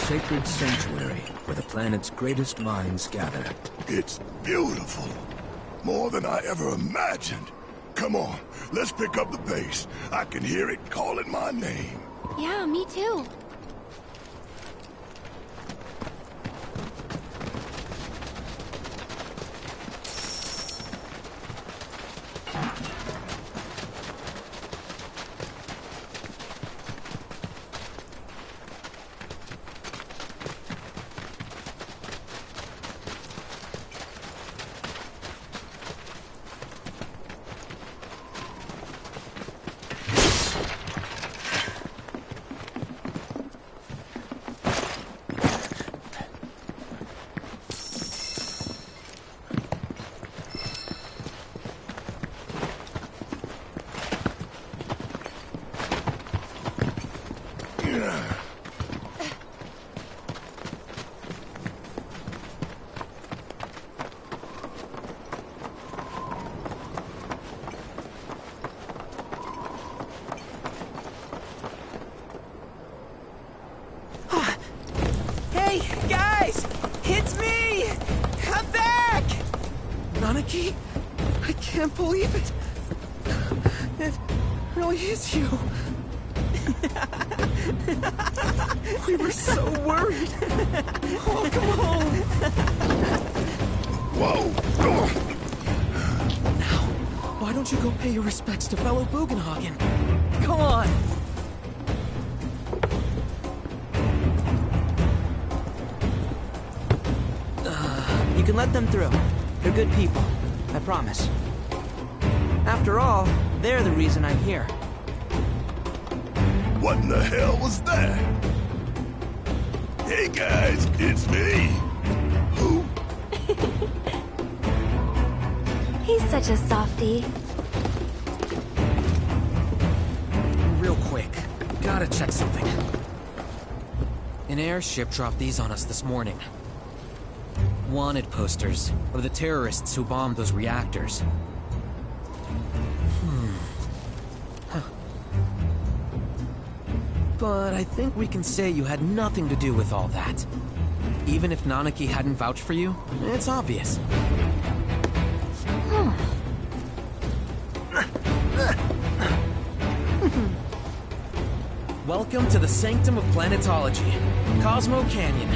sacred sanctuary where the planet's greatest minds gather. It's beautiful. More than I ever imagined. Come on, let's pick up the pace. I can hear it calling my name. Yeah, me too. I can't believe it. It really is you. We were so worried. Welcome home. Whoa. Now, why don't you go pay your respects to fellow Bugenhagen? Come on. You can let them through. They're good people. I promise. After all, they're the reason I'm here. What in the hell was that? Hey guys, it's me. Who? He's such a softie. Real quick, gotta check something. An airship dropped these on us this morning. Wanted posters of the terrorists who bombed those reactors. But I think we can say you had nothing to do with all that. Even if Nanaki hadn't vouched for you, it's obvious. Welcome to the Sanctum of Planetology, Cosmo Canyon.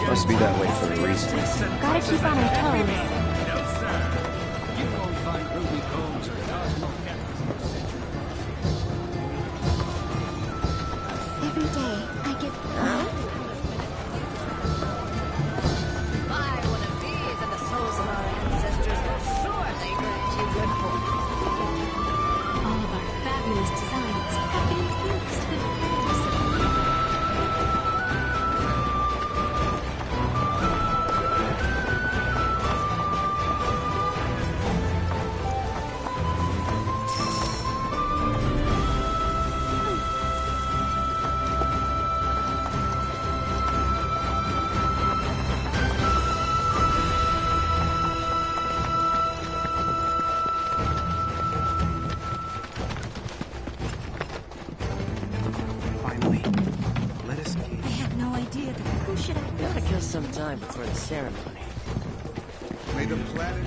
Must be that way for a reason. Gotta keep on our toes. Every day, I get... Buy one of these and the souls of our ancestors will surely grant you good fortune. All of our fabulous designs have been mixed with fantasy. Some time before the ceremony. May the planet...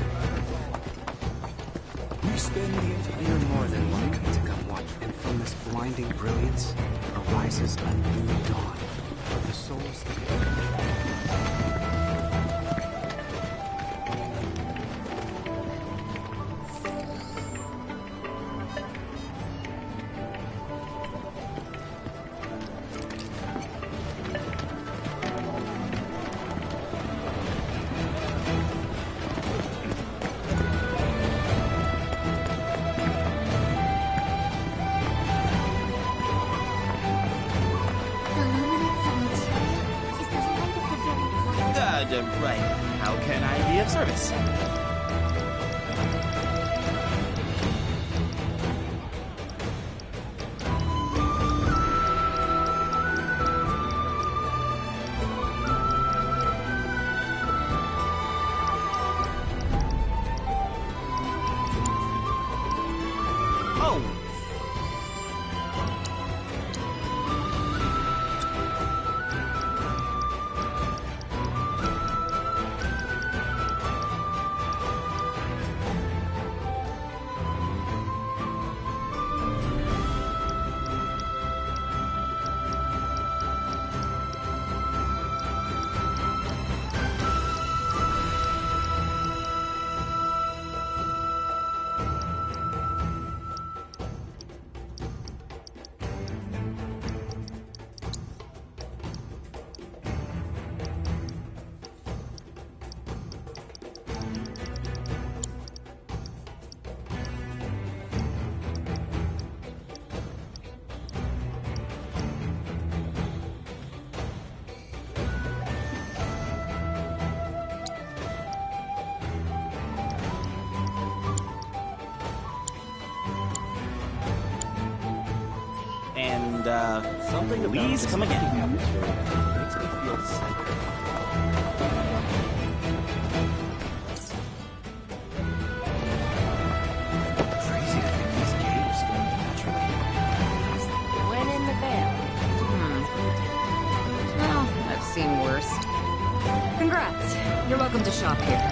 We spend the entire You're more than welcome to come watch, and from this blinding brilliance arises a new dawn of the souls that... Right. How can I be of service? And, something please come again. Makes me feel centered. Crazy to think these caves formed naturally. When in the veil. Well, I've seen worse. Congrats. You're welcome to shop here.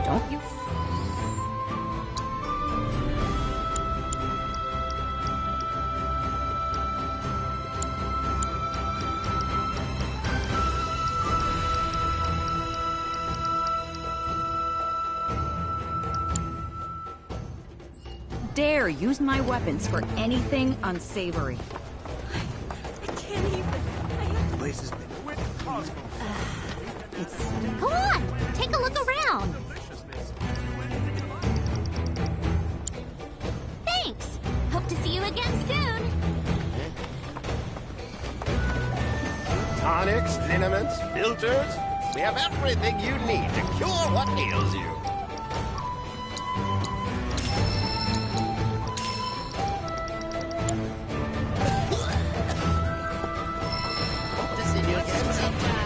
Don't you? Dare use my weapons for anything unsavory. I can't even. The place has been Come on, take a look around. Thanks. Hope to see you again soon. Tonics, liniments, filters. We have everything you need to cure what ails you. Hope to see you again sometime.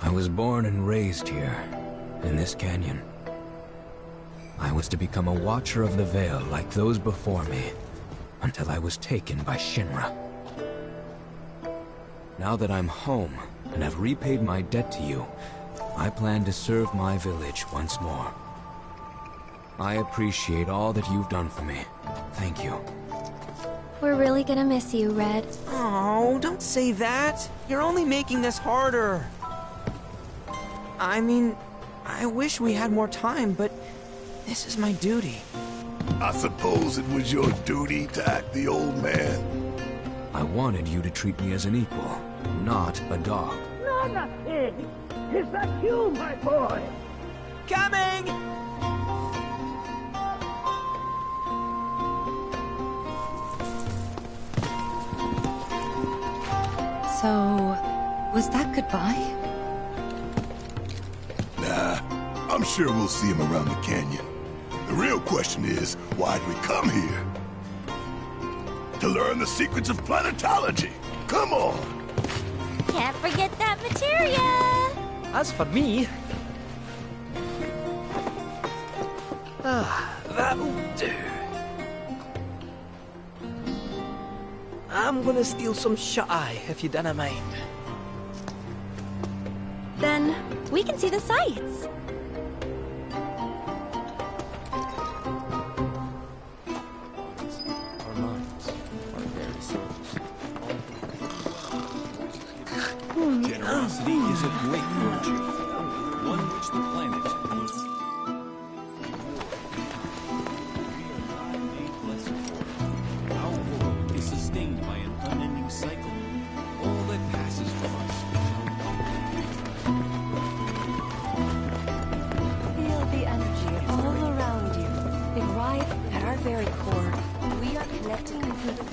I was born and raised here, in this canyon. I was to become a watcher of the Veil like those before me, until I was taken by Shinra. Now that I'm home, and have repaid my debt to you, I plan to serve my village once more. I appreciate all that you've done for me. Thank you. We're really gonna miss you, Red. Oh, don't say that. You're only making this harder. I mean, I wish we had more time, but this is my duty. I suppose it was your duty to act the old man. I wanted you to treat me as an equal, not a dog. Not a pig! Is that you, my boy? Coming! So, was that goodbye? Nah, I'm sure we'll see him around the canyon. The real question is, why'd we come here? To learn the secrets of planetology. Come on! Can't forget that materia! As for me... that'll do. I'm gonna steal some shot-eye, if you don't mind. Then we can see the sights. Our minds are very souls. Generosity is a great virtue, one which the planet will Our world is sustained by an unending cycle. All that passes from us. Feel the energy all around you. And right at our very core, we are connected through the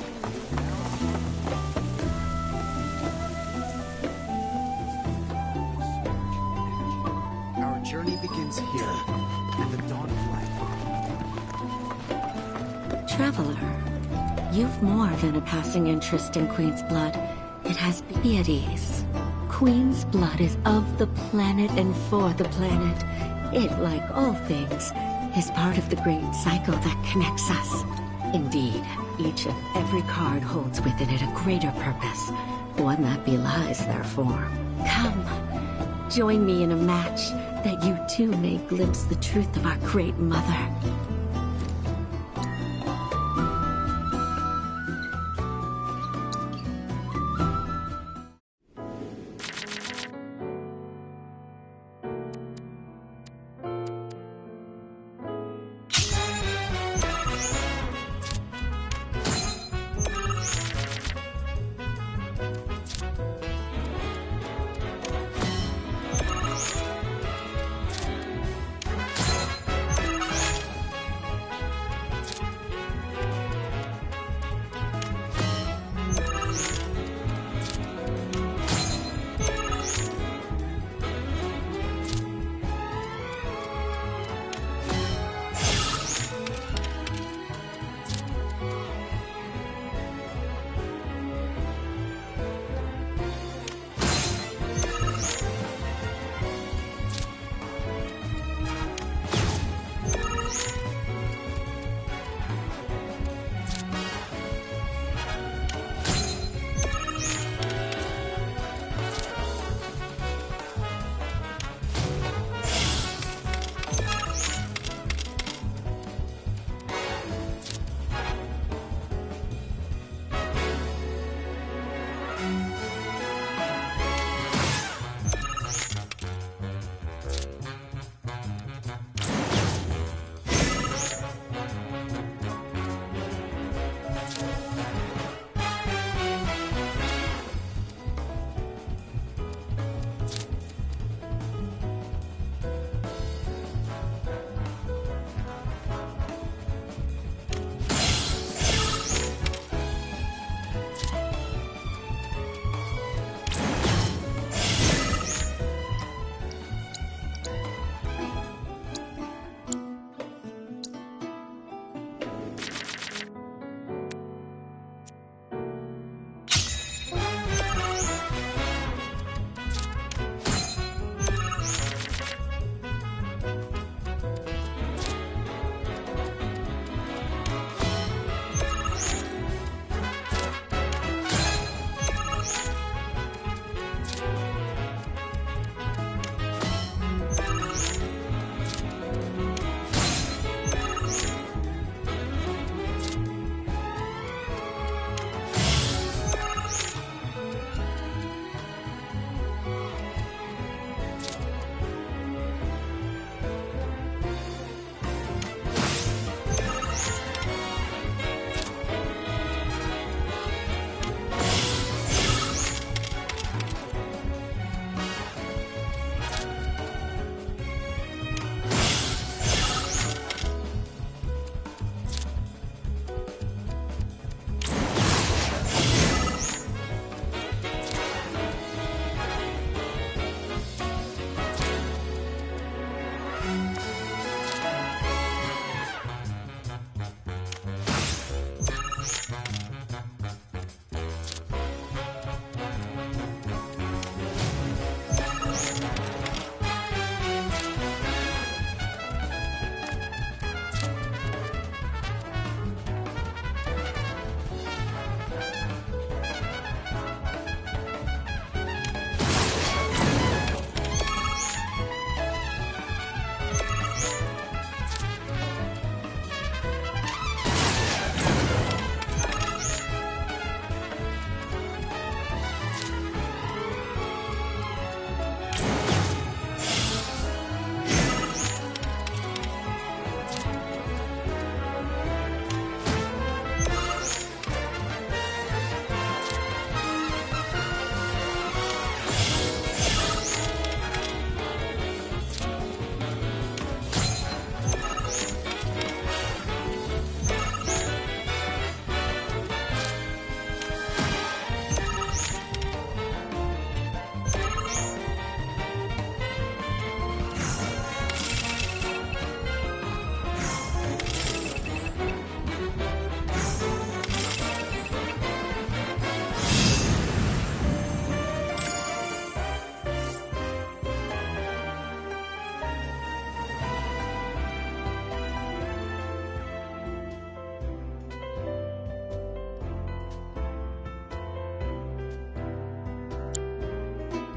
Our journey begins here, at the dawn of life. Traveler, you've more than a passing interest in Queen's blood. It has be at ease. Queen's blood is of the planet and for the planet. It, like all things, is part of the great cycle that connects us. Indeed, each and every card holds within it a greater purpose, one that belies their form. Come, join me in a match that you too may glimpse the truth of our great mother.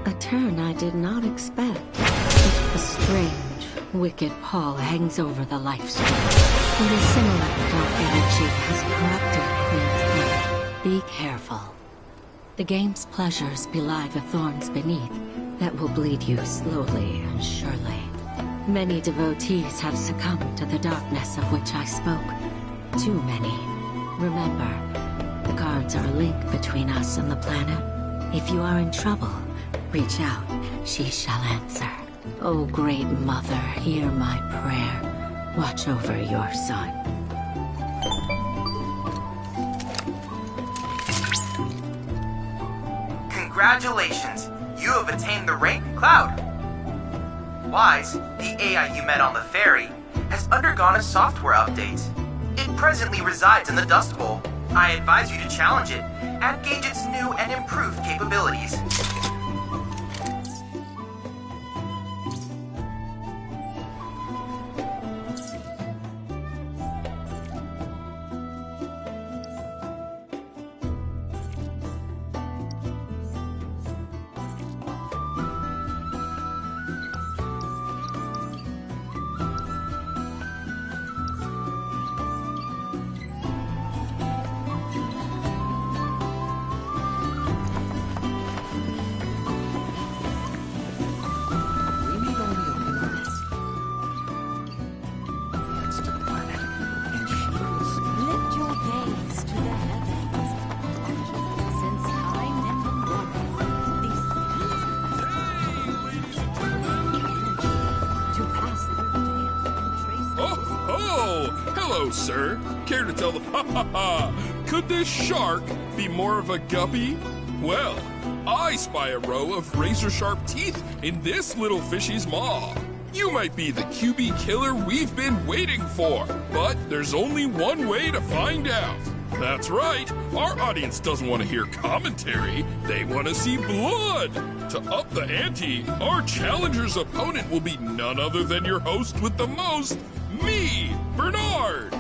A turn I did not expect. A strange, wicked pall hangs over the life stream, and a similar dark energy has corrupted Queen's blood. Be careful. The game's pleasures belie the thorns beneath that will bleed you slowly and surely. Many devotees have succumbed to the darkness of which I spoke. Too many. Remember, the cards are a link between us and the planet. If you are in trouble, reach out. She shall answer. O great mother, hear my prayer. Watch over your son. Congratulations! You have attained the rank Cloud. Wise, the AI you met on the ferry, has undergone a software update. It presently resides in the Dust Bowl. I advise you to challenge it and gauge its new and improved capabilities. Hello, sir. Care to tell the could this shark be more of a guppy? Well, I spy a row of razor-sharp teeth in this little fishy's maw. You might be the QB killer we've been waiting for, but there's only one way to find out. That's right, our audience doesn't want to hear commentary, they want to see blood. To up the ante, our challenger's opponent will be none other than your host with the most, me, Bernard.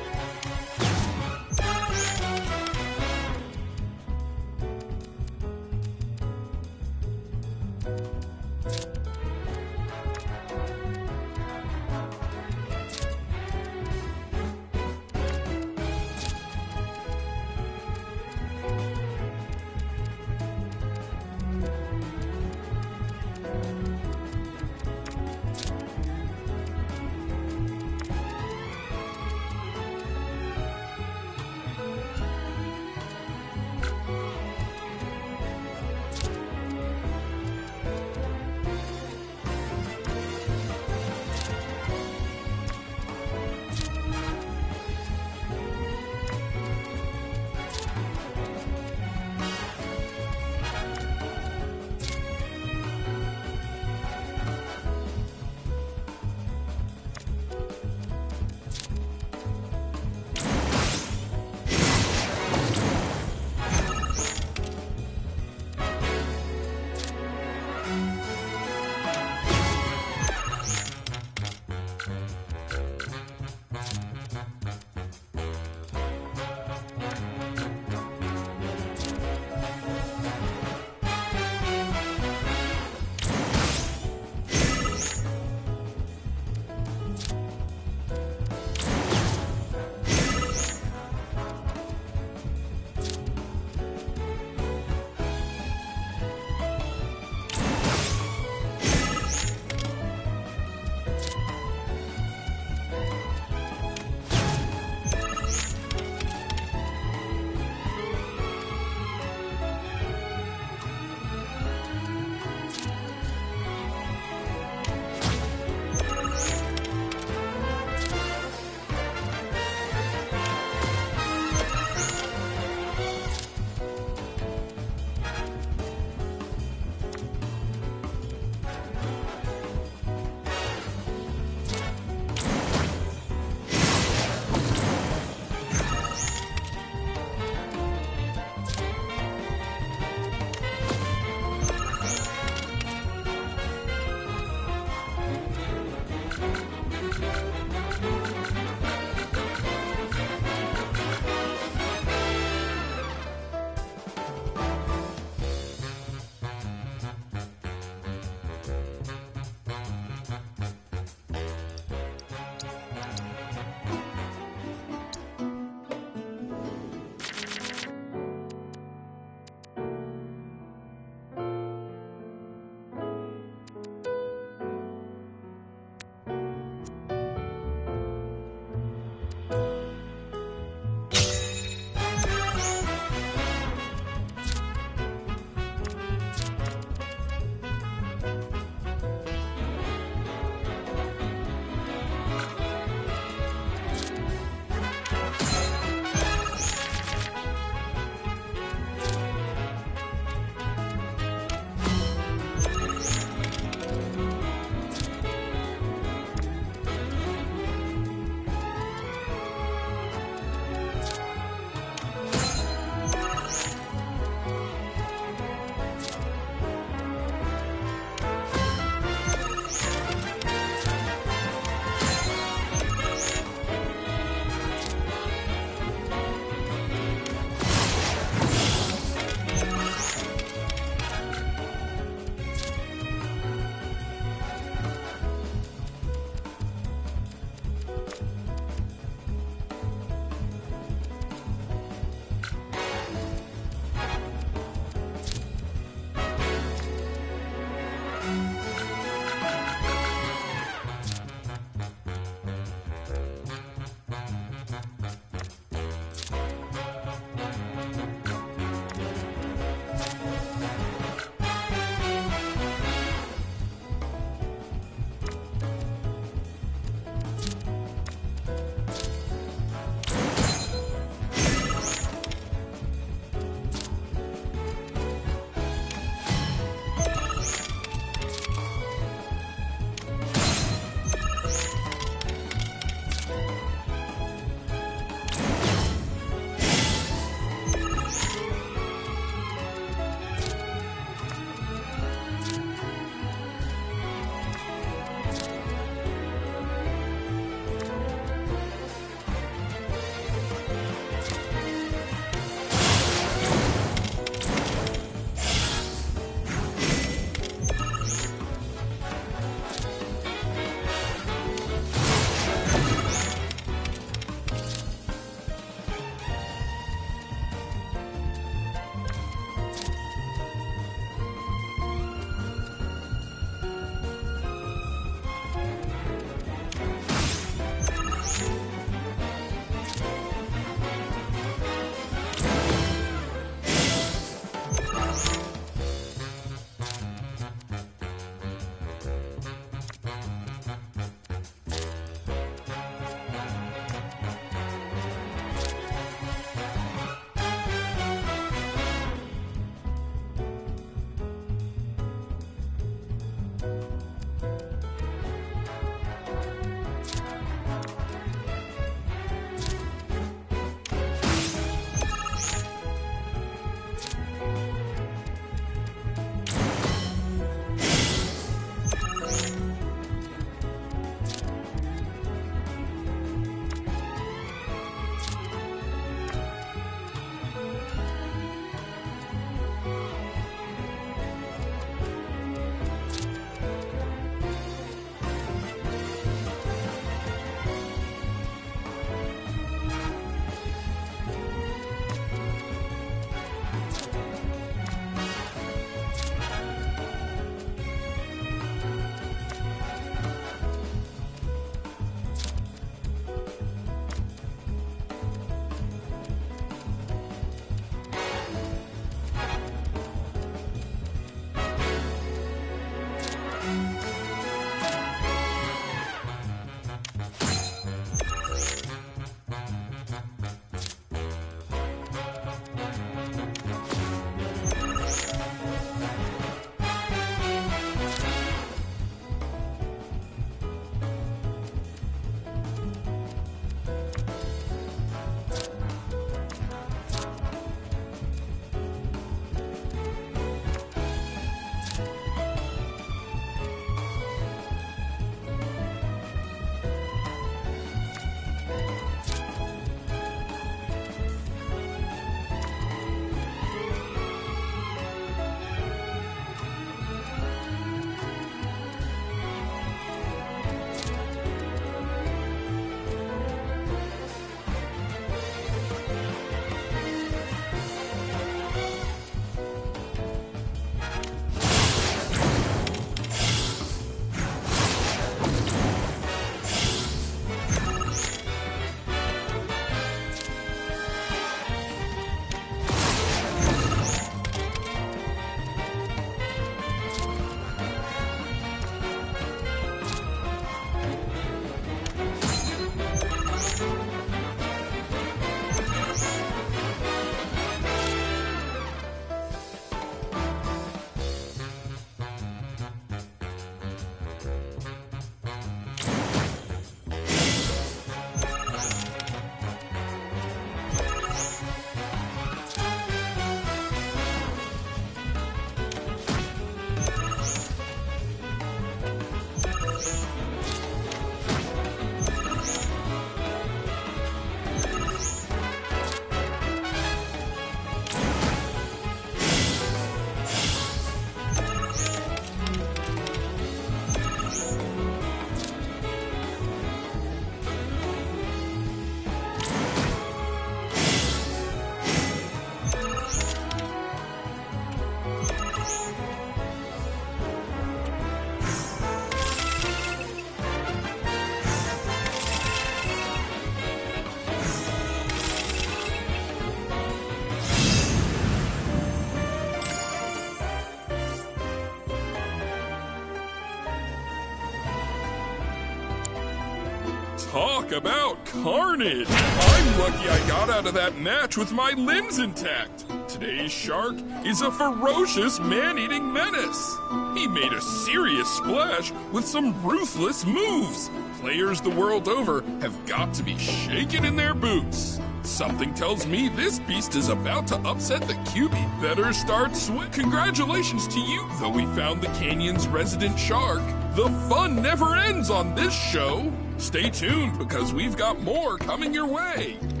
Talk about carnage! I'm lucky I got out of that match with my limbs intact. Today's shark is a ferocious man-eating menace. He made a serious splash with some ruthless moves. Players the world over have got to be shaken in their boots. Something tells me this beast is about to upset the QB. Better start Congratulations to you, though we found the canyon's resident shark. The fun never ends on this show. Stay tuned because we've got more coming your way. With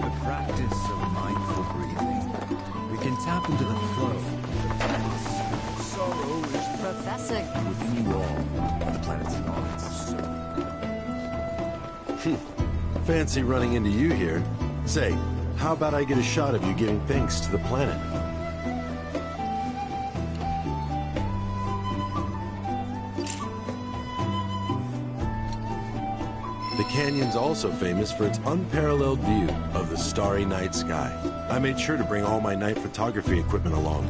the practice of mindful breathing, we can tap into the flow. Sorrow is Professor. within you all, on the planet's thoughts. Fancy running into you here. Say, how about I get a shot of you giving thanks to the planet? The canyon's also famous for its unparalleled view of the starry night sky. I made sure to bring all my night photography equipment along.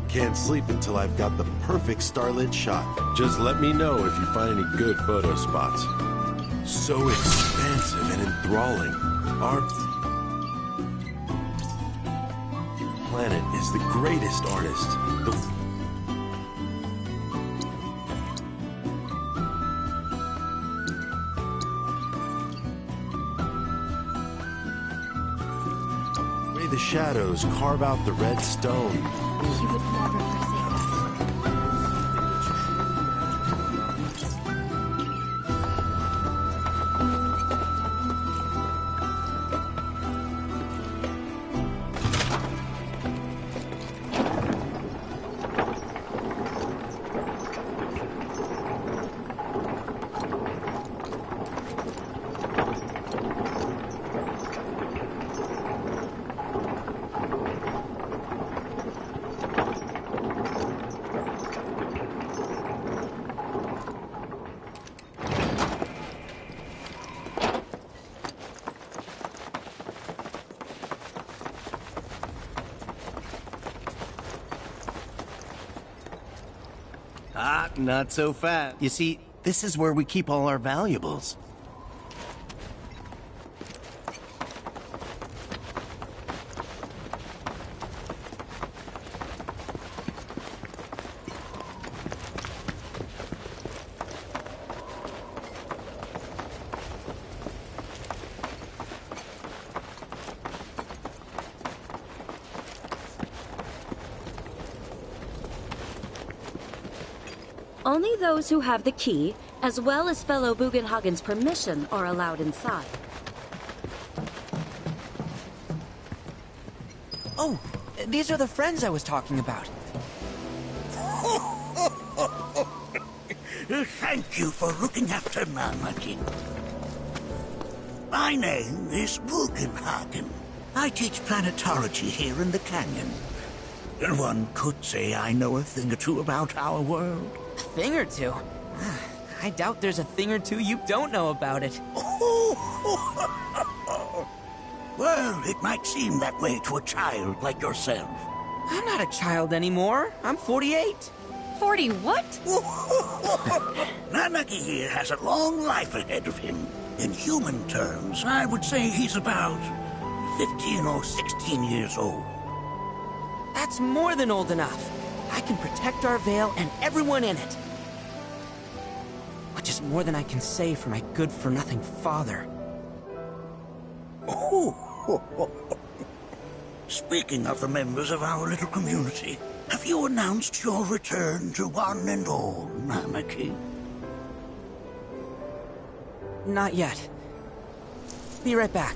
Can't sleep until I've got the perfect starlit shot. Just let me know if you find any good photo spots. So expansive and enthralling. Our planet is the greatest artist. The way the shadows carve out the red stone. He would never forsake us. Ah, not so fast. You see, this is where we keep all our valuables. Only those who have the key, as well as fellow Bugenhagen's permission, are allowed inside. Oh, these are the friends I was talking about. Thank you for looking after Namakin. My name is Bugenhagen. I teach planetology here in the canyon. One could say I know a thing or two about our world. A thing or two? I doubt there's a thing or two you don't know about it. Well, it might seem that way to a child like yourself. I'm not a child anymore. I'm 48. 40 what? Nanaki here has a long life ahead of him. In human terms, I would say he's about 15 or 16 years old. That's more than old enough. I can protect our Vale and everyone in it. Which is more than I can say for my good-for-nothing father. Speaking of the members of our little community, have you announced your return to one and all, Namaki? Not yet. Be right back.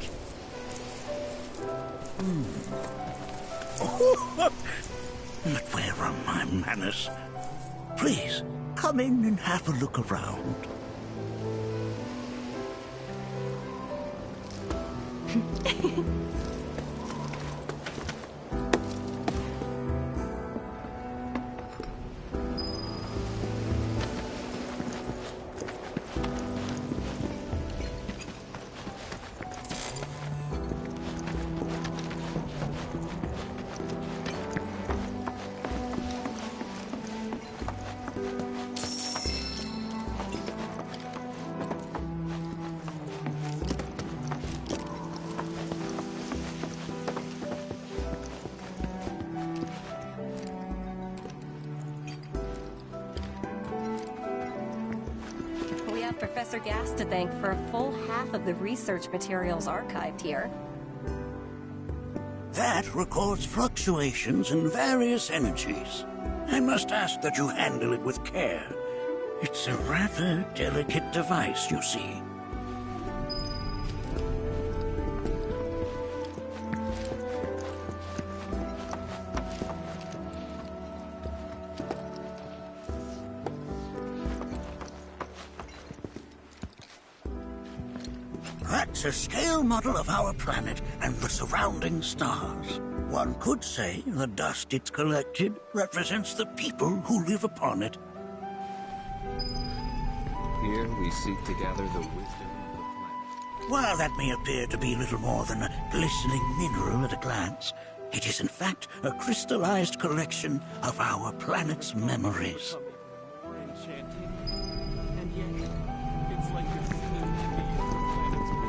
But where are my manners? Please, come in and have a look around. Professor Gas to thank for a full half of the research materials archived here. That records fluctuations in various energies. I must ask that you handle it with care. It's a rather delicate device, you see. That's a scale model of our planet and the surrounding stars. One could say the dust it's collected represents the people who live upon it. Here we seek to gather the wisdom of the planet. While that may appear to be little more than a glistening mineral at a glance, it is in fact a crystallized collection of our planet's memories. More enchanting, and yet it's like a sin to be the planet's wisdom.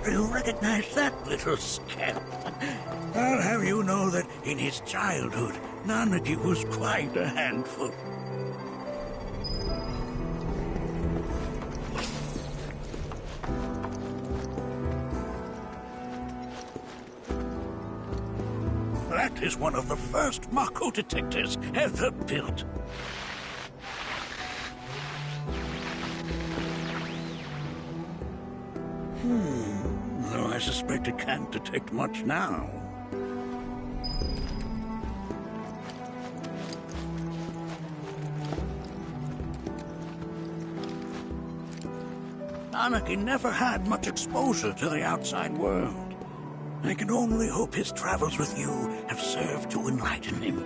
You recognize that little scamp? I'll have you know that in his childhood, Nanaki was quite a handful. That is one of the first Mako detectors ever built. Though I suspect it can't detect much now. Anarchy never had much exposure to the outside world. I can only hope his travels with you have served to enlighten him.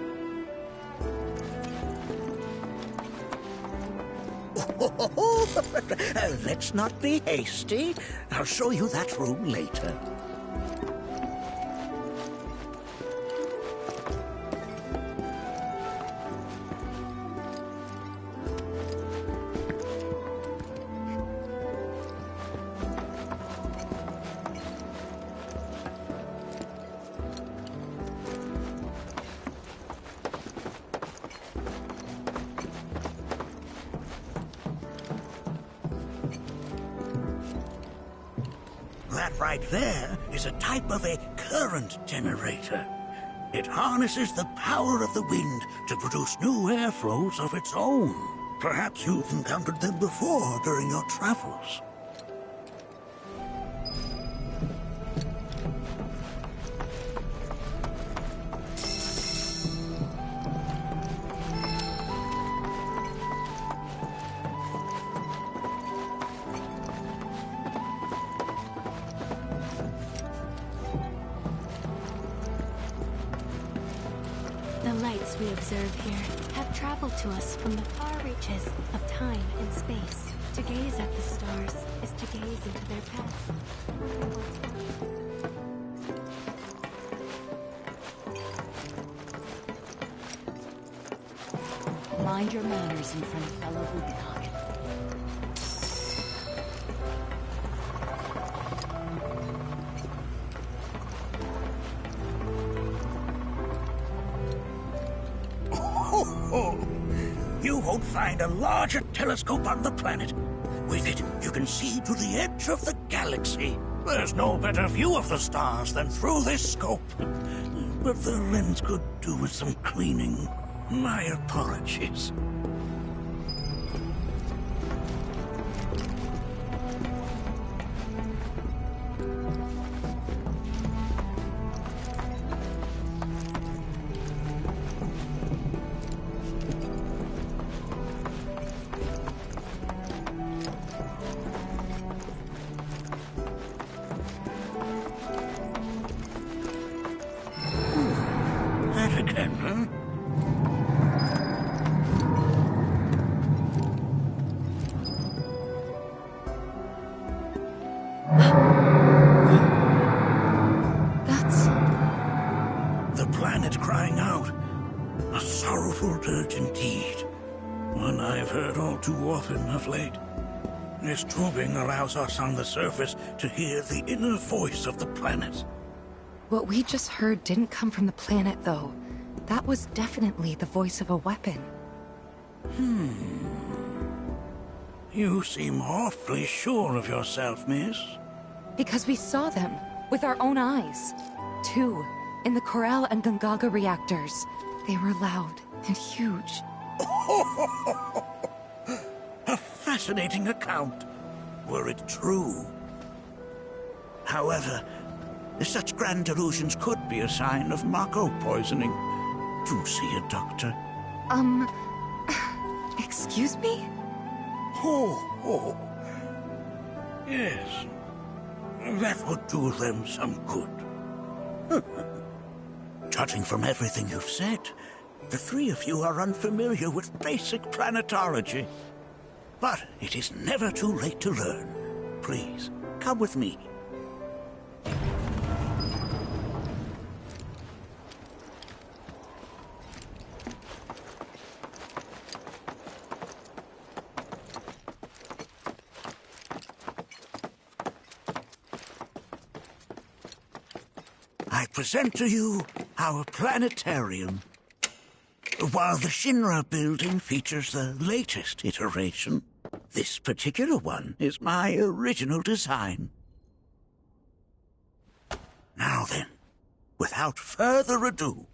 Let's not be hasty. I'll show you that room later. That right there is a type of a current generator. It harnesses the power of the wind to produce new airflows of its own. Perhaps you've encountered them before during your travels. The lights we observe here have traveled to us from the far reaches of time and space. To gaze at the stars is to gaze into their past. Mind your manners in front of fellow Bugenhagen. You won't find a larger telescope on the planet. With it, you can see to the edge of the galaxy. There's no better view of the stars than through this scope. But the lens could do with some cleaning. My apologies. That again, huh? That's... the planet crying out. A sorrowful dirge indeed. One I've heard all too often of late. This tubing allows us on the surface to hear the inner voice of the planet. What we just heard didn't come from the planet, though. That was definitely the voice of a weapon. You seem awfully sure of yourself, miss. Because we saw them, with our own eyes. 2, in the Corel and Gungaga reactors. They were loud and huge. A fascinating account, were it true. However, such grand delusions could be a sign of Mako poisoning. Do see a doctor. Excuse me? Oh. Yes. That would do them some good. Judging from everything you've said, the 3 of you are unfamiliar with basic planetology. But it is never too late to learn. Please, come with me. I present to you our planetarium. While the Shinra building features the latest iteration, this particular one is my original design. Now then, without further ado...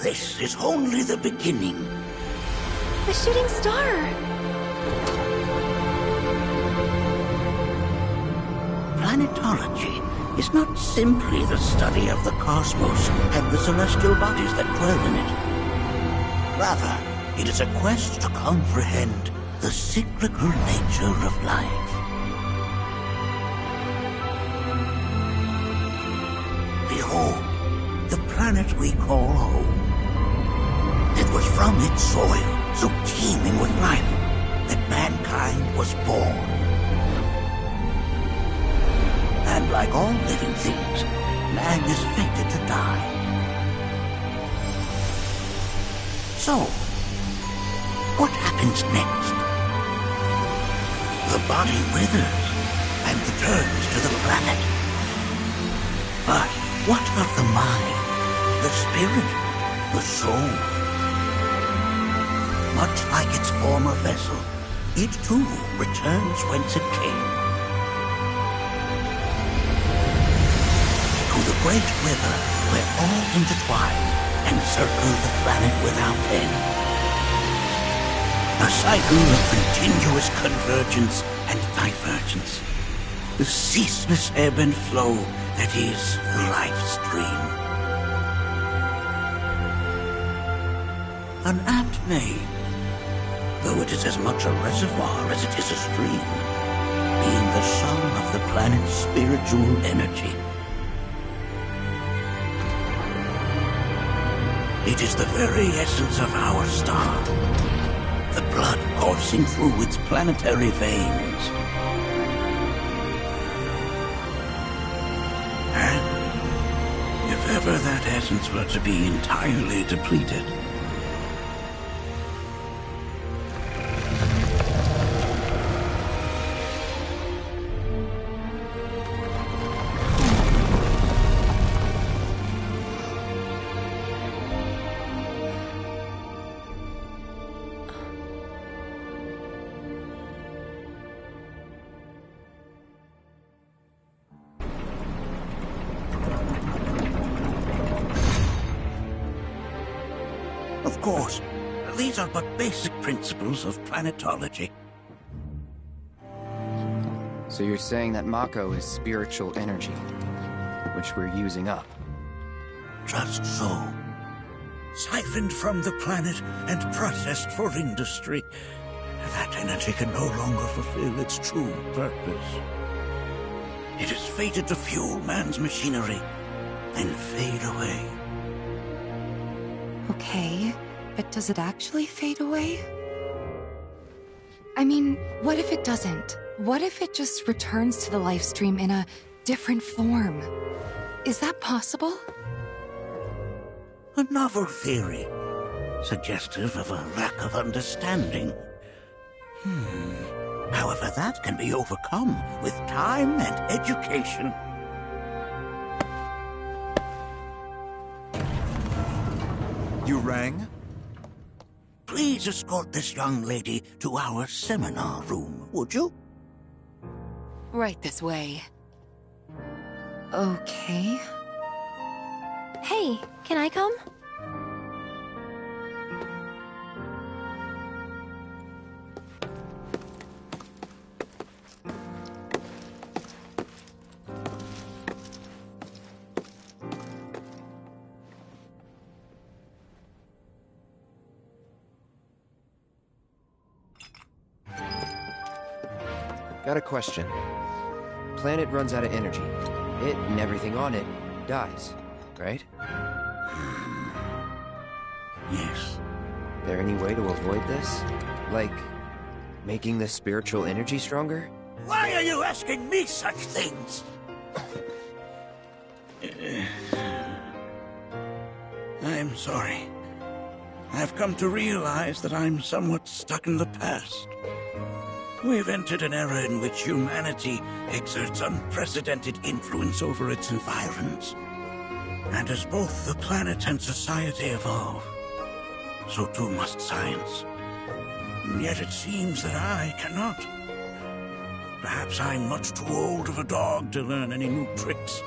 This is only the beginning. The shooting star! Planetology is not simply the study of the cosmos and the celestial bodies that dwell in it. Rather, it is a quest to comprehend the cyclical nature of life. Behold, the planet we call home. It was from its soil, so teeming with life, that mankind was born. And like all living things, man is fated to die. So, what happens next? The body withers and returns to the planet. But what of the mind, the spirit, the soul? Much like its former vessel, it too returns whence it came. To the great river where all intertwine and circle the planet without end. A cycle of continuous convergence and divergence. The ceaseless ebb and flow that is the life stream. An apt name, though it is as much a reservoir as it is a stream, being the sum of the planet's spiritual energy. It is the very essence of our star, the blood coursing through its planetary veins. And if ever that essence were to be entirely depleted, Of course, these are but basic principles of planetology. So you're saying that Mako is spiritual energy, which we're using up? Just so. Siphoned from the planet and processed for industry, that energy can no longer fulfill its true purpose. It is fated to fuel man's machinery, then fade away. Okay, but does it actually fade away? I mean, what if it doesn't? What if it just returns to the life stream in a different form? Is that possible? A novel theory, suggestive of a lack of understanding. However, that can be overcome with time and education. You rang? Please escort this young lady to our seminar room, would you? Right this way. Okay. Hey, can I come? Got a question. Planet runs out of energy. It and everything on it dies, right? Yes. There any way to avoid this? Like, making the spiritual energy stronger? Why are you asking me such things? I'm sorry. I've come to realize that I'm somewhat stuck in the past. We've entered an era in which humanity exerts unprecedented influence over its environs. And as both the planet and society evolve, so too must science. Yet it seems that I cannot. Perhaps I'm much too old of a dog to learn any new tricks.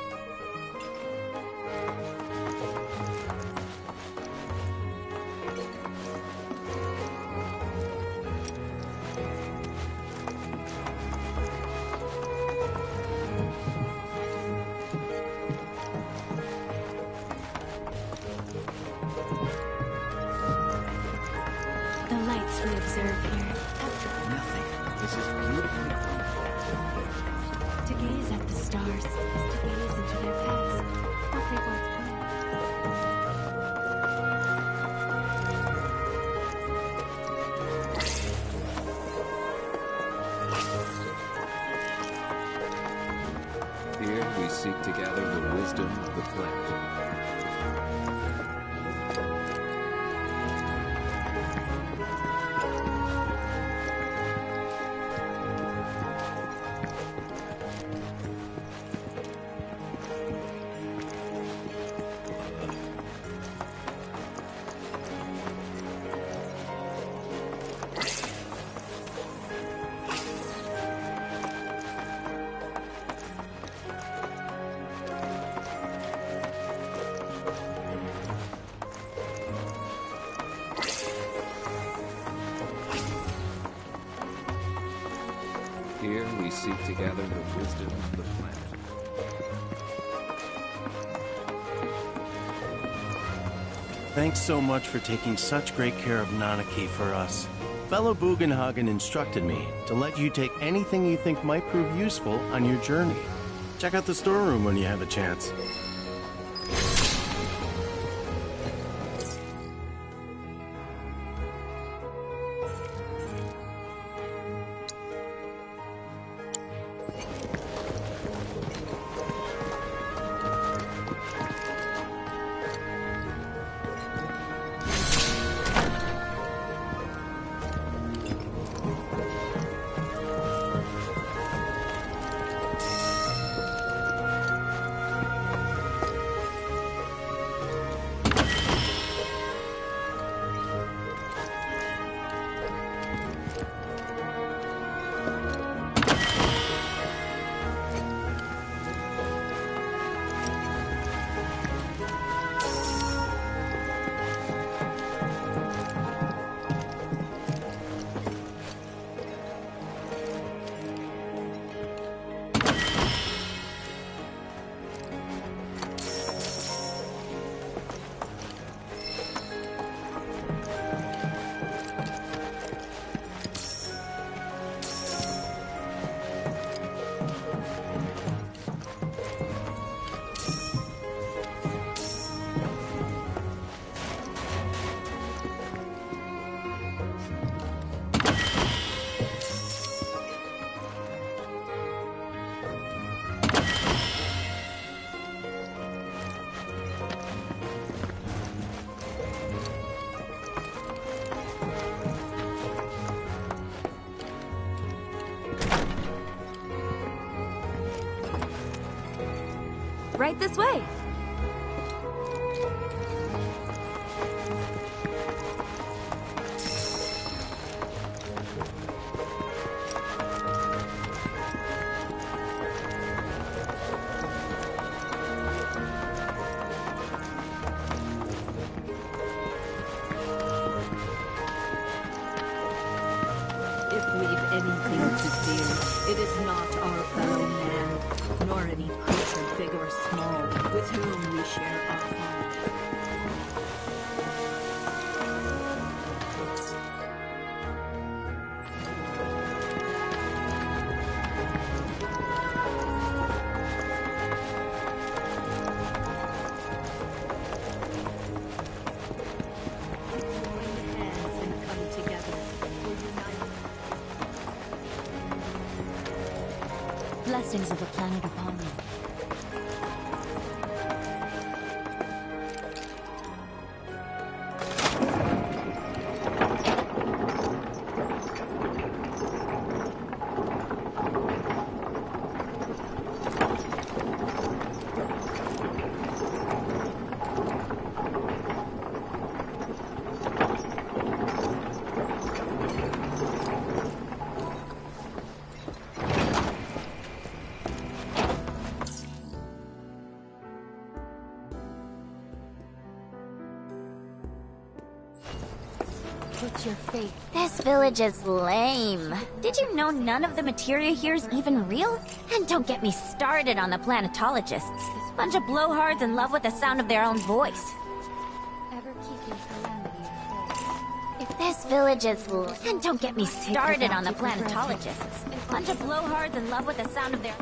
The lights we observe here. Nothing. This is beautiful. To gaze at the stars is to gaze into their past. What they once Here we seek to gather the wisdom of the planet. Here we seek to gather the wisdom of the planet. Thanks so much for taking such great care of Nanaki for us. Fellow Bugenhagen instructed me to let you take anything you think might prove useful on your journey. Check out the storeroom when you have a chance. Right this way. If we've anything to fear, it is not our fellow man, nor any creature big or small, with whom we share our home. Join hands and come together. We're united. Blessings of the planet upon you. Put your faith. This village is lame. Did you know none of the materia here is even real? And don't get me started on the planetologists. Bunch of blowhards in love with the sound of their own voice. Ever keeping calamity at bay. If this village is and don't get me started on the planetologists. Bunch of blowhards in love with the sound of their...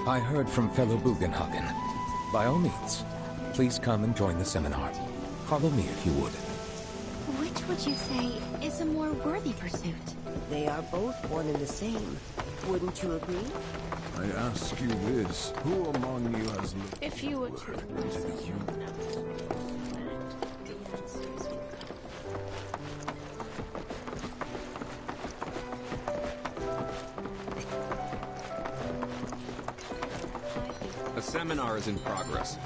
I heard from fellow Bugenhagen. By all means, please come and join the seminar. Follow me if you would. Which would you say is a more worthy pursuit? They are both one and the same. Wouldn't you agree? I ask you this, who among you has looked If you would deeper into the human? A seminar is in progress.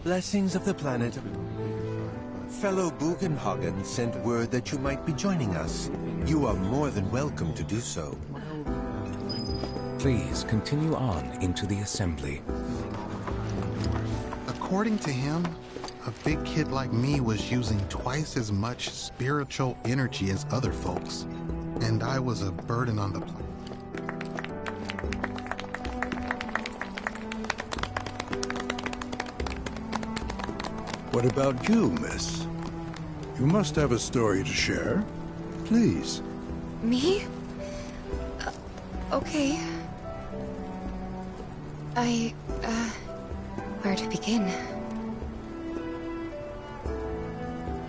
Blessings of the planet. Fellow Bugenhagen sent word that you might be joining us. You are more than welcome to do so. Please continue on into the assembly. According to him, a big kid like me was using twice as much spiritual energy as other folks, and I was a burden on the planet. What about you, miss? You must have a story to share. Please. Me? Okay. Where to begin?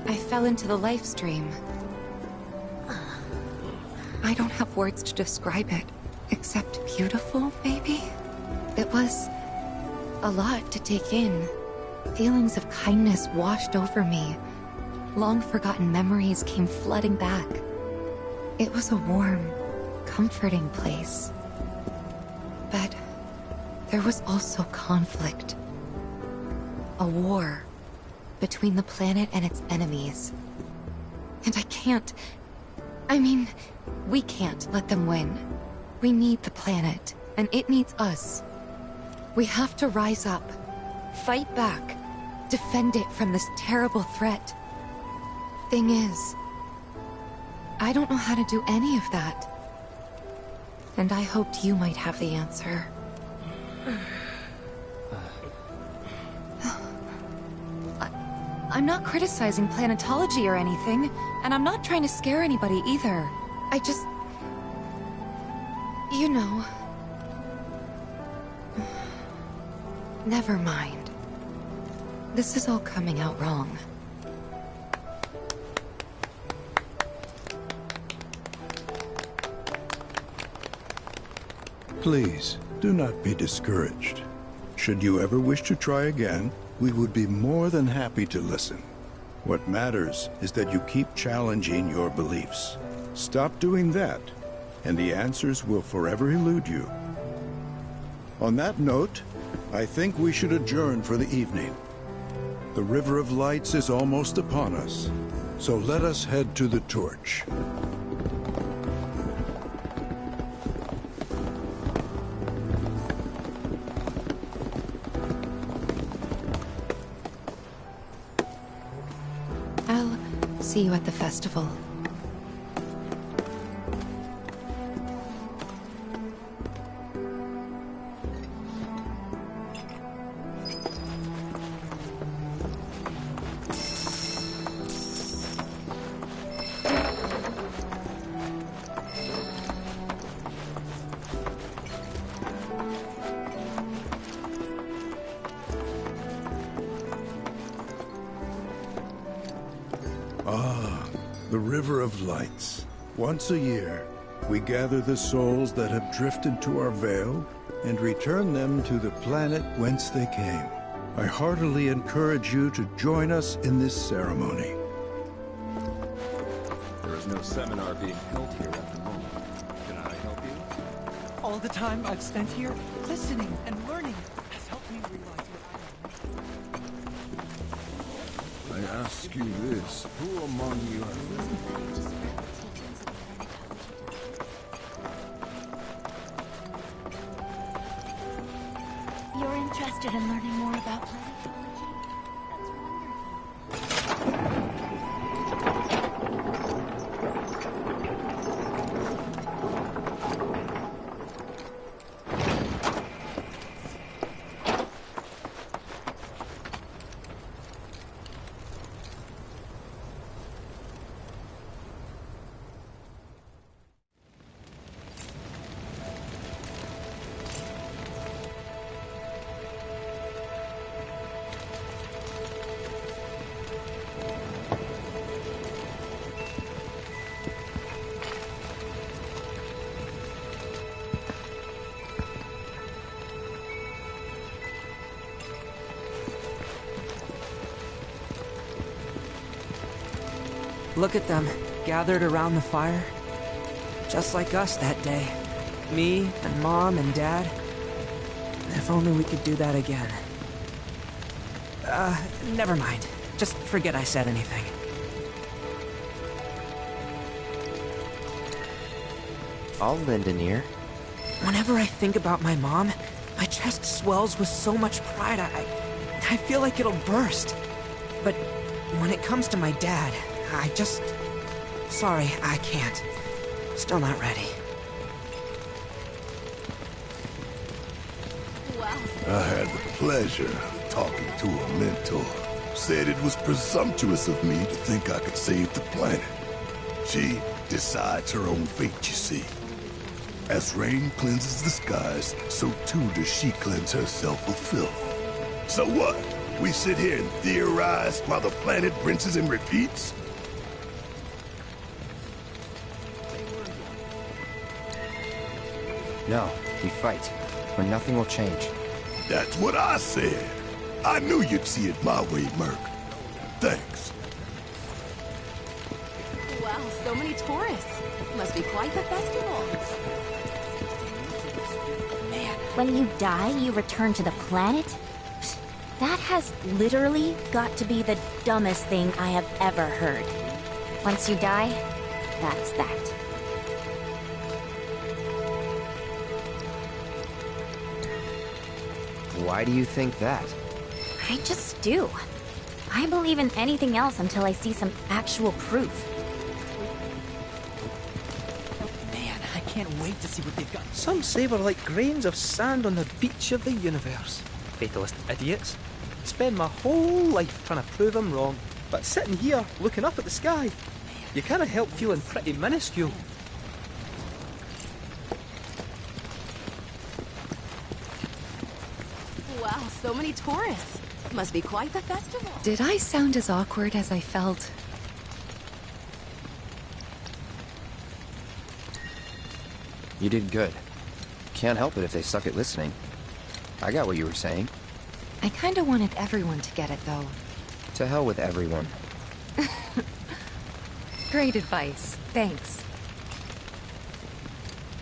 I fell into the life stream. I don't have words to describe it, except beautiful, maybe? It was a lot to take in. Feelings of kindness washed over me. Long-forgotten memories came flooding back. It was a warm, comforting place. But there was also conflict. A war between the planet and its enemies. And we can't let them win. We need the planet, and it needs us. We have to rise up, fight back, defend it from this terrible threat. Thing is, I don't know how to do any of that. And I hoped you might have the answer. I'm not criticizing planetology or anything, and I'm not trying to scare anybody either. I just... You know... Never mind. This is all coming out wrong. Please, do not be discouraged. Should you ever wish to try again, we would be more than happy to listen. What matters is that you keep challenging your beliefs. Stop doing that, and the answers will forever elude you. On that note, I think we should adjourn for the evening. The River of Lights is almost upon us, so let us head to the torch. I'll see you at the festival. The River of Lights. Once a year, we gather the souls that have drifted to our veil and return them to the planet whence they came. I heartily encourage you to join us in this ceremony. There is no seminar being held here at the moment. Can I help you? All the time I've spent here, listening and learning, has helped me realize what I ask you this, who among you You're interested in learning more about planetology? Look at them, gathered around the fire. Just like us that day. Me and Mom and Dad. If only we could do that again. Never mind. Just forget I said anything. I'll lend an ear. Whenever I think about my mom, my chest swells with so much pride, I feel like it'll burst. But when it comes to my dad, I just... Sorry, I can't. Still not ready. I had the pleasure of talking to a mentor. Said it was presumptuous of me to think I could save the planet. She decides her own fate, you see. As rain cleanses the skies, so too does she cleanse herself of filth. So what? We sit here and theorize while the planet rinses and repeats? No, we fight, or nothing will change. That's what I said. I knew you'd see it my way, Merc. Thanks. Wow, so many tourists. Must be quite the festival. When you die, you return to the planet? That has literally got to be the dumbest thing I have ever heard. Once you die, that's that. Why do you think that? I just do. I believe in anything else until I see some actual proof. Man, I can't wait to see what they've got. Some say we're like grains of sand on the beach of the universe. Fatalist idiots. Spend my whole life trying to prove them wrong. But sitting here, looking up at the sky, you can't help feeling pretty minuscule. Wow, so many tourists. Must be quite the festival. Did I sound as awkward as I felt? You did good. Can't help it if they suck at listening. I got what you were saying. I kinda wanted everyone to get it, though. To hell with everyone. Great advice. Thanks.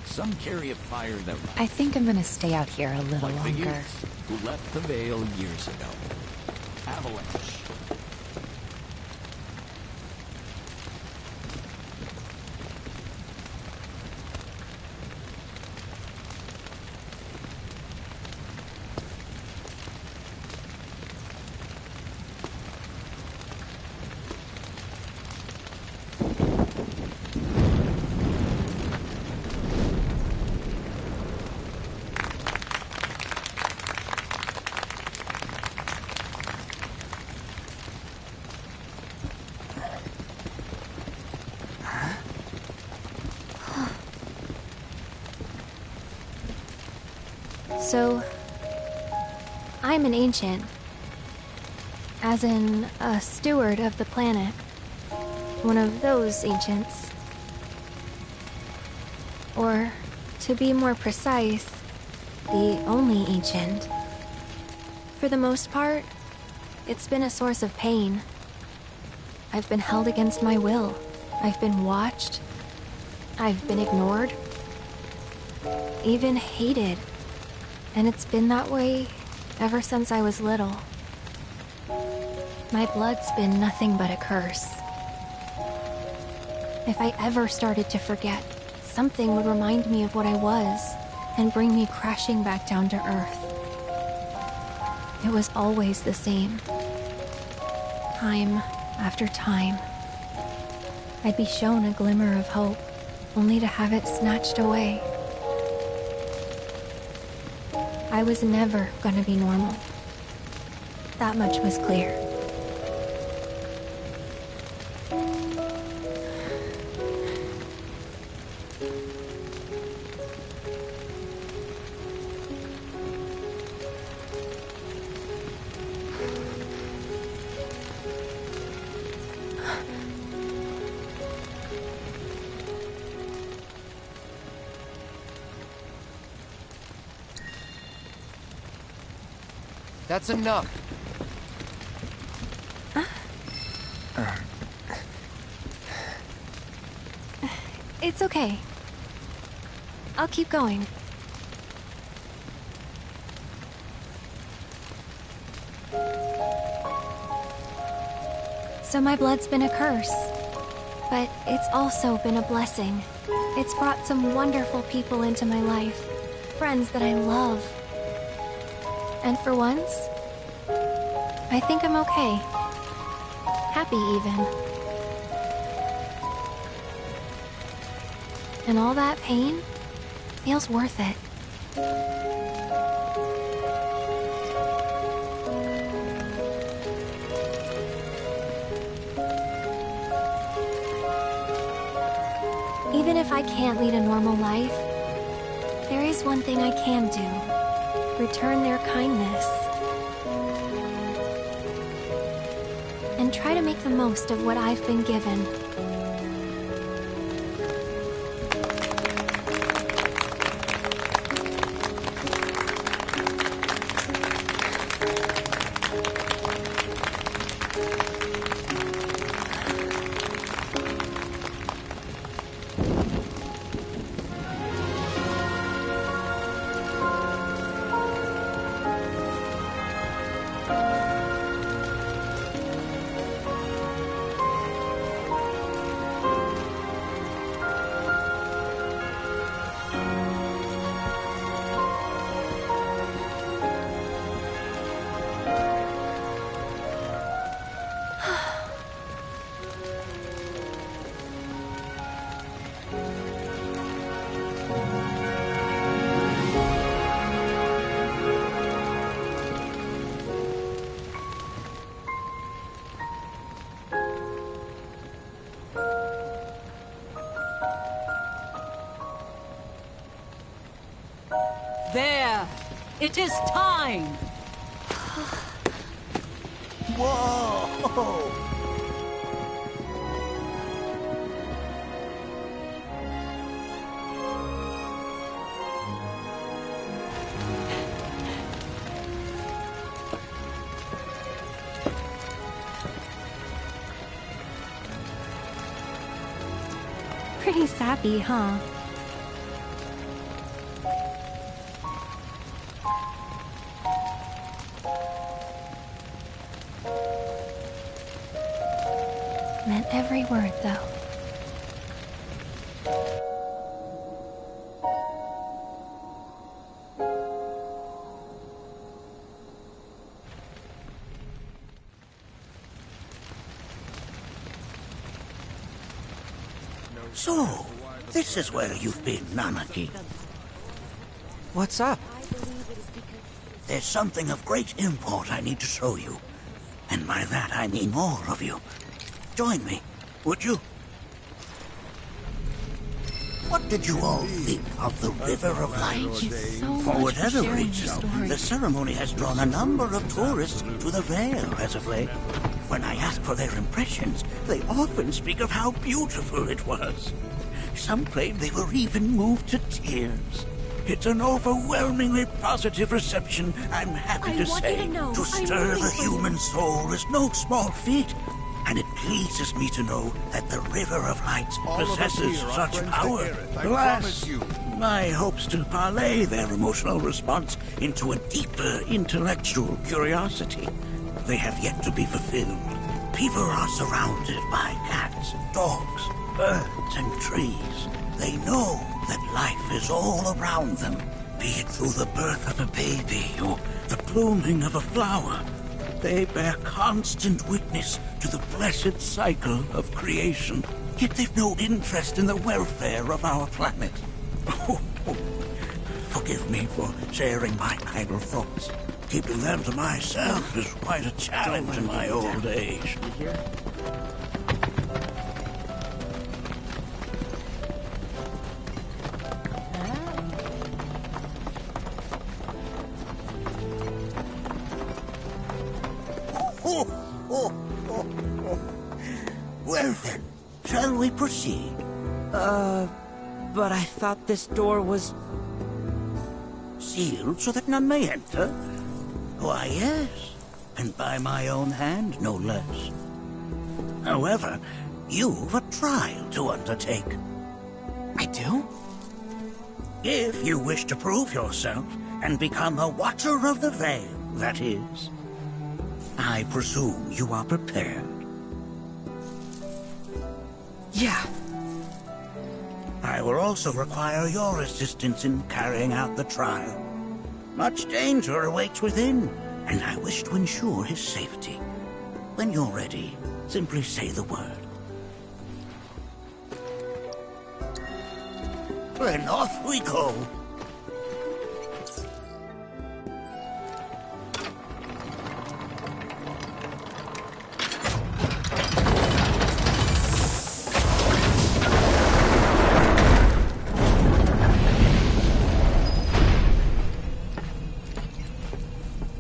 Some carry a fire that I think I'm gonna stay out here a little like the longer. youths who left the Vale years ago. Avalanche. So, I'm an ancient. As in, a steward of the planet. One of those ancients. Or, to be more precise, the only ancient. For the most part, it's been a source of pain. I've been held against my will. I've been watched. I've been ignored. Even hated. And it's been that way ever since I was little. My blood's been nothing but a curse. If I ever started to forget, something would remind me of what I was and bring me crashing back down to Earth. It was always the same. Time after time. I'd be shown a glimmer of hope, only to have it snatched away. I was never gonna be normal. That much was clear. That's enough. It's okay. I'll keep going. So my blood's been a curse, but it's also been a blessing. It's brought some wonderful people into my life, friends that I love. And for once, I think I'm okay. Happy even. And all that pain feels worth it. Even if I can't lead a normal life, there is one thing I can do. Return their kindness. And try to make the most of what I've been given. There! It is time! Whoa! Pretty sappy, huh? Meant every word, though. So, this is where you've been, Nanaki. What's up? There's something of great import I need to show you. And by that I mean all of you. Join me, would you? What did you all think of the River of Light? For whatever reason, the ceremony has drawn a number of tourists to the Vale as of late. When I ask for their impressions, they often speak of how beautiful it was. Some claim they were even moved to tears. It's an overwhelmingly positive reception, I'm happy to say. To stir the human soul is no small feat, and it pleases me to know that the River of Light possesses such power. Alas, my hopes to parlay their emotional response into a deeper intellectual curiosity. They have yet to be fulfilled. People are surrounded by cats, dogs, birds, and trees. They know that life is all around them, be it through the birth of a baby or the blooming of a flower. They bear constant witness to the blessed cycle of creation, yet they've no interest in the welfare of our planet. Forgive me for sharing my idle thoughts. Keeping them to myself is quite a challenge in my old age. Well then, shall we proceed? But I thought this door was... sealed so that none may enter? Why, yes, and by my own hand, no less. However, you've a trial to undertake. I do? If you wish to prove yourself and become a Watcher of the Vale, that is. I presume you are prepared. Yeah. I will also require your assistance in carrying out the trial. Much danger awaits within, and I wish to ensure his safety. When you're ready, simply say the word. Then off we go.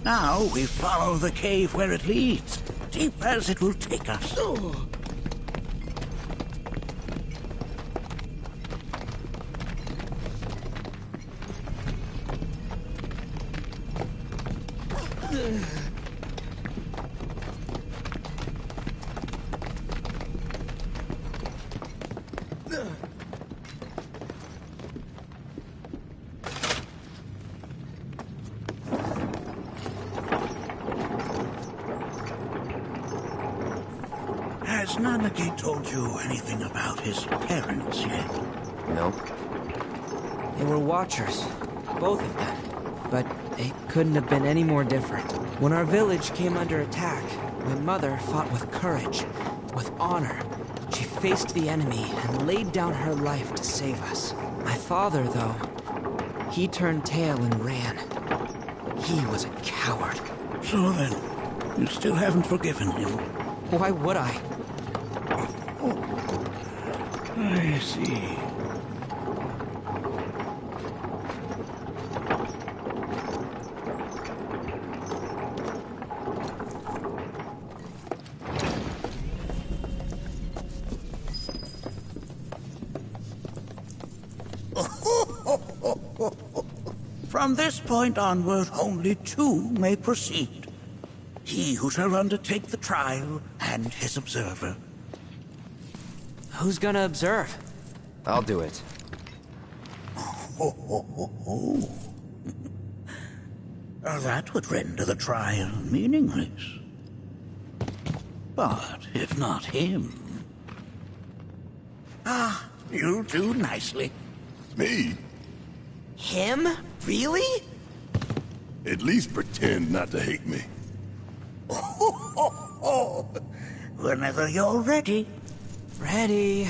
Now we follow the cave where it leads, deep as it will take us. Has Nanaki told you anything about his parents yet? Nope. They were Watchers, both of them. But it couldn't have been any more different. When our village came under attack, my mother fought with courage, with honor. She faced the enemy and laid down her life to save us. My father, though, he turned tail and ran. He was a coward. So then, you still haven't forgiven him? Why would I? I see. From this point onward, only two may proceed. He who shall undertake the trial and his observer. Who's gonna observe? I'll do it. Ho, ho, ho, ho. That would render the trial meaningless. But if not him... Ah, you'll do nicely. Me? Him? Really? At least pretend not to hate me. Oh, whenever you're ready. Ready.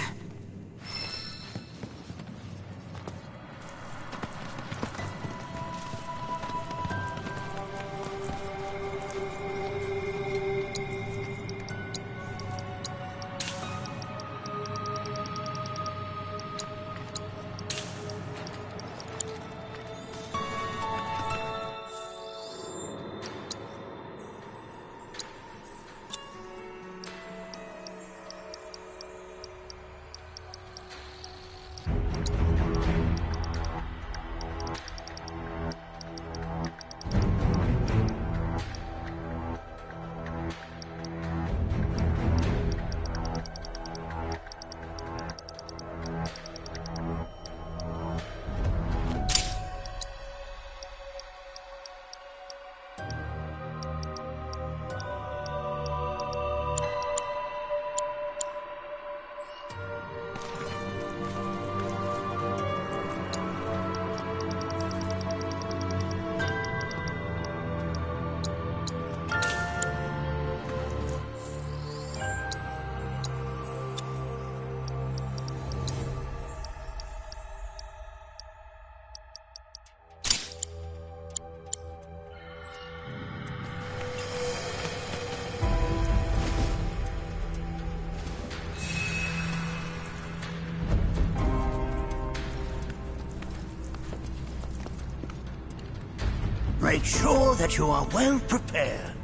Make sure that you are well prepared.